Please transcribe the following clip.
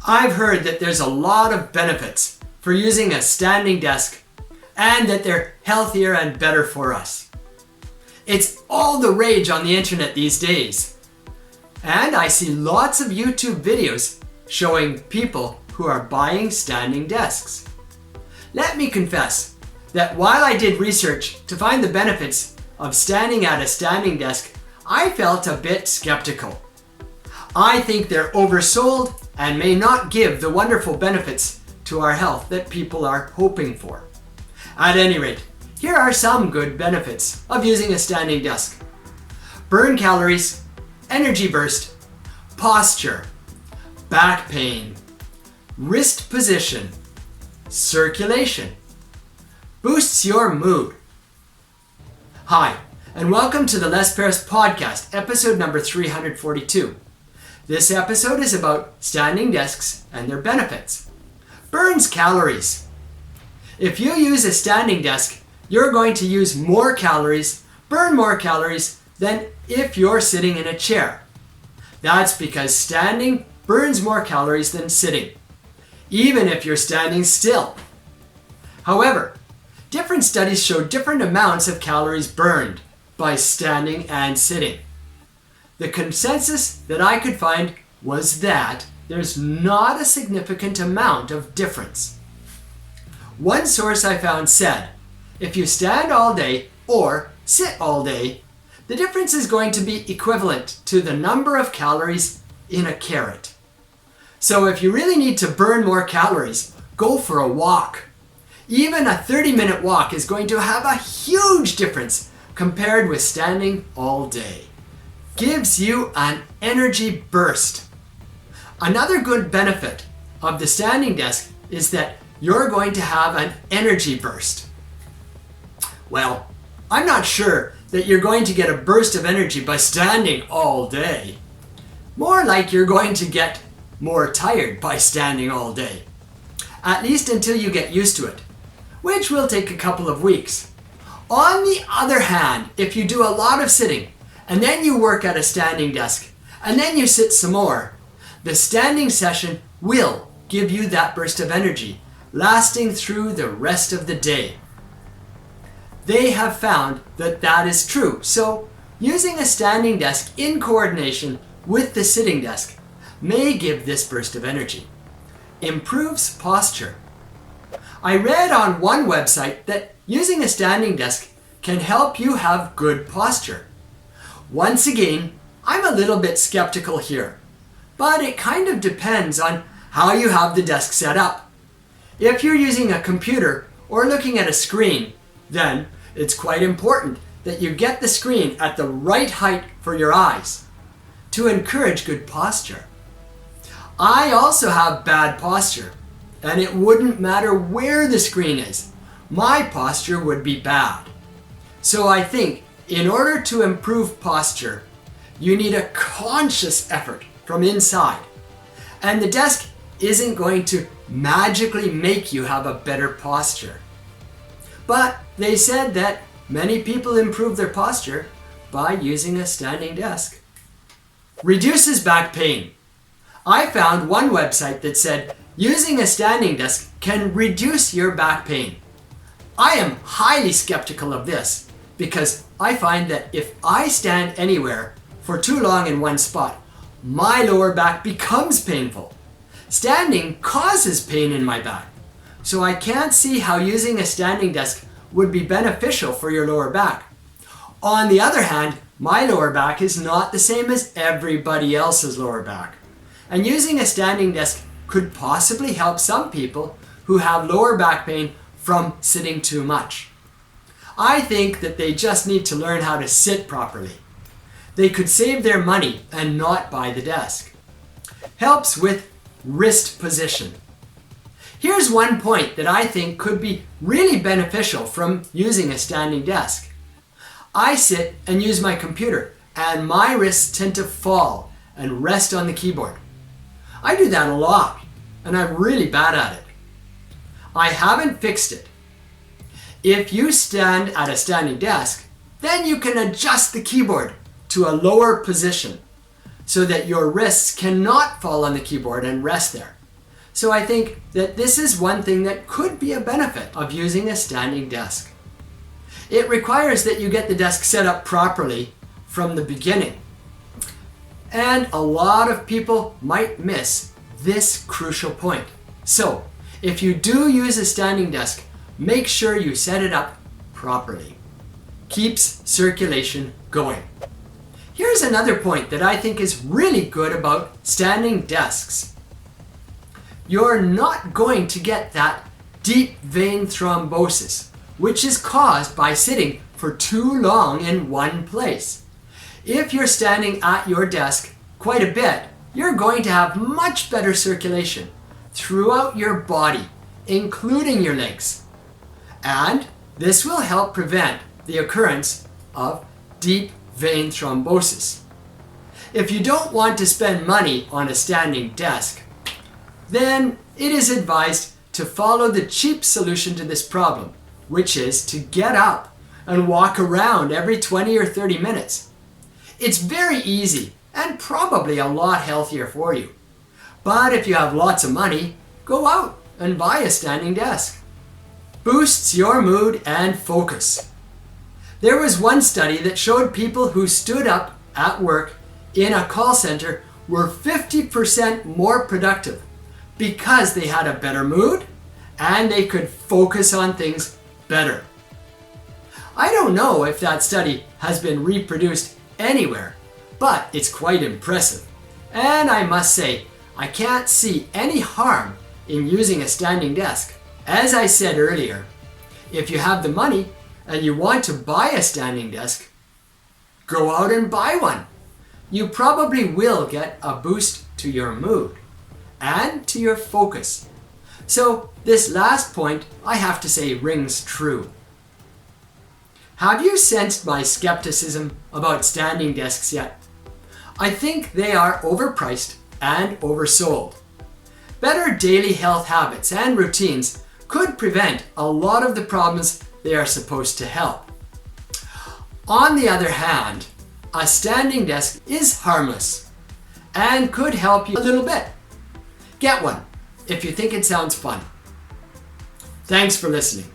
I've heard that there's a lot of benefits for using a standing desk and that they're healthier and better for us. It's all the rage on the internet these days. And I see lots of YouTube videos showing people who are buying standing desks. Let me confess that while I did research to find the benefits of standing at a standing desk, I felt a bit skeptical. I think they're oversold and may not give the wonderful benefits to our health that people are hoping for. At any rate, here are some good benefits of using a standing desk. Burn calories, energy burst, posture, back pain, wrist position, circulation, boosts your mood. Hi, and welcome to the Les Perras Podcast, episode number 342. This episode is about standing desks and their benefits. Burns calories. If you use a standing desk, you're going to use more calories, burn more calories than if you're sitting in a chair. That's because standing burns more calories than sitting, even if you're standing still. However, different studies show different amounts of calories burned by standing and sitting. The consensus that I could find was that there's not a significant amount of difference. One source I found said, if you stand all day or sit all day, the difference is going to be equivalent to the number of calories in a carrot. So if you really need to burn more calories, go for a walk. Even a 30-minute walk is going to have a huge difference compared with standing all day. Gives you an energy burst. Another good benefit of the standing desk is that you're going to have an energy burst. Well, I'm not sure that you're going to get a burst of energy by standing all day. More like you're going to get more tired by standing all day. At least until you get used to it, which will take a couple of weeks. On the other hand, if you do a lot of sitting, and then you work at a standing desk, and then you sit some more, the standing session will give you that burst of energy, lasting through the rest of the day. They have found that that is true, so using a standing desk in coordination with the sitting desk may give this burst of energy. Improves posture. I read on one website that using a standing desk can help you have good posture. Once again, I'm a little bit skeptical here, but it kind of depends on how you have the desk set up. If you're using a computer or looking at a screen, then it's quite important that you get the screen at the right height for your eyes to encourage good posture. I also have bad posture, and it wouldn't matter where the screen is. My posture would be bad. So I think in order to improve posture, you need a conscious effort from inside. And the desk isn't going to magically make you have a better posture. But they said that many people improve their posture by using a standing desk. Reduces back pain. I found one website that said using a standing desk can reduce your back pain. I am highly skeptical of this because I find that if I stand anywhere for too long in one spot, my lower back becomes painful. Standing causes pain in my back, so I can't see how using a standing desk would be beneficial for your lower back. On the other hand, my lower back is not the same as everybody else's lower back, and using a standing desk could possibly help some people who have lower back pain from sitting too much. I think that they just need to learn how to sit properly. They could save their money and not buy the desk. Helps with wrist position. Here's one point that I think could be really beneficial from using a standing desk. I sit and use my computer, and my wrists tend to fall and rest on the keyboard. I do that a lot, and I'm really bad at it. I haven't fixed it. If you stand at a standing desk, then you can adjust the keyboard to a lower position so that your wrists cannot fall on the keyboard and rest there. So I think that this is one thing that could be a benefit of using a standing desk. It requires that you get the desk set up properly from the beginning. And a lot of people might miss this crucial point. So, if you do use a standing desk, make sure you set it up properly. Keeps circulation going. Here's another point that I think is really good about standing desks. You're not going to get that deep vein thrombosis, which is caused by sitting for too long in one place. If you're standing at your desk quite a bit, you're going to have much better circulation throughout your body, including your legs. And this will help prevent the occurrence of deep vein thrombosis. If you don't want to spend money on a standing desk, then it is advised to follow the cheap solution to this problem, which is to get up and walk around every 20 or 30 minutes. It's very easy and probably a lot healthier for you. But if you have lots of money, go out and buy a standing desk. Boosts your mood and focus. There was one study that showed people who stood up at work in a call center were 50% more productive because they had a better mood and they could focus on things better. I don't know if that study has been reproduced anywhere, but it's quite impressive. And I must say, I can't see any harm in using a standing desk. As I said earlier, if you have the money and you want to buy a standing desk, go out and buy one. You probably will get a boost to your mood and to your focus. So this last point, I have to say, rings true. Have you sensed my skepticism about standing desks yet? I think they are overpriced and oversold. Better daily health habits and routines could prevent a lot of the problems they are supposed to help. On the other hand, a standing desk is harmless and could help you a little bit. Get one if you think it sounds fun. Thanks for listening.